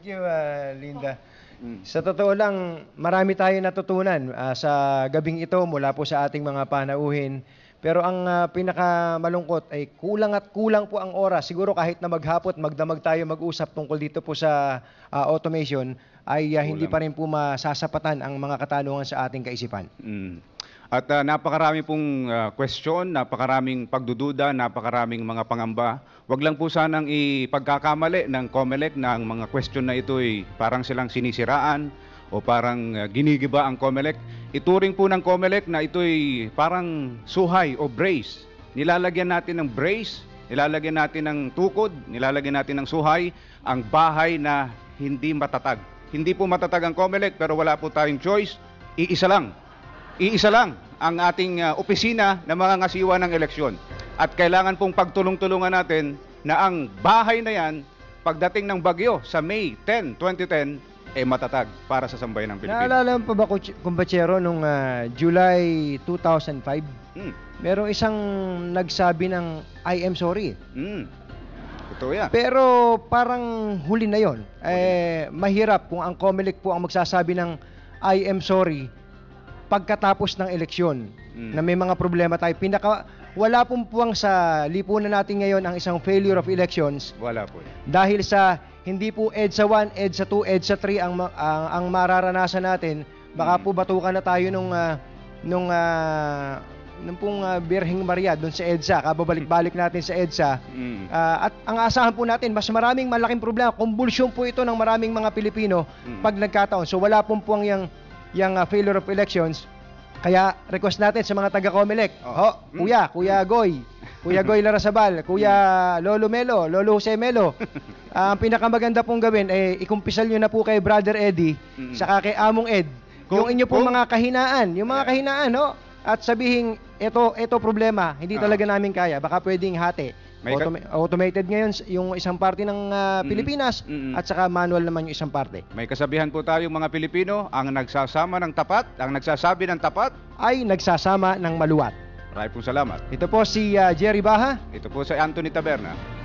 you, Linda. Sa totoo lang, marami tayong natutunan sa gabing ito mula po sa ating mga panauhin. Pero ang pinakamalungkot ay kulang at kulang po ang oras. Siguro kahit na maghapot, magdamag tayo mag-usap tungkol dito po sa automation, ay hindi pa rin po masasapatan ang mga katanungan sa ating kaisipan. At napakarami pong question, napakaraming pagdududa, napakaraming mga pangamba. Wag lang po sanang ipagkakamali ng COMELEC na ang mga question na ito ay parang silang sinisiraan o parang ginigiba ang COMELEC. Ituring po ng COMELEC na ito ay parang suhay o brace. Nilalagyan natin ng brace, nilalagyan natin ng tukod, nilalagyan natin ng suhay ang bahay na hindi matatag. Hindi po matatag ang COMELEC pero wala po tayong choice, iisa lang ang ating opisina na mga ngasiwa ng eleksyon. At kailangan pong pagtulong-tulungan natin na ang bahay na yan, pagdating ng bagyo sa May 10, 2010, matatag para sa sambayan ng Pilipinas. Naalala mo pa ba, kumpachero, nung July 2005? Merong isang nagsabi ng I am sorry. Totoo yan. Pero parang huli na yon. Mahirap kung ang COMELEC po ang magsasabi ng I am sorry pagkatapos ng eleksyon na may mga problema tayo. Wala pong puwang sa lipunan natin ngayon ang isang failure of elections. Wala po. Dahil sa hindi po EDSA 1, EDSA 2, EDSA 3 ang mararanasan natin. Baka po batukan na tayo nung pong Birheng Maria doon sa EDSA, kababalik-balik natin sa EDSA. At ang asahan po natin, mas maraming malaking problema. Kumbulsyon po ito ng maraming mga Pilipino pag nagkataon. So wala pong puwang yung failure of elections. Kaya request natin sa mga taga-COMELEC, Kuya Goy Larrazabal, Kuya Lolo Melo, Lolo Jose Melo, ang pinakamaganda pong gawin ay ikumpisal nyo na po kay Brother Eddie saka kay Among Ed yung inyo pong mga kahinaan, at sabihin, ito problema, hindi talaga namin kaya, baka pwedeng hati. Automated ngayon yung isang parte ng Pilipinas at saka manual naman yung isang parte. May kasabihan po tayong mga Pilipino, ang nagsasabi ng tapat ay nagsasama ng maluwat. Maraming po salamat. Ito po si Jerry Baha. Ito po si Anthony Taberna.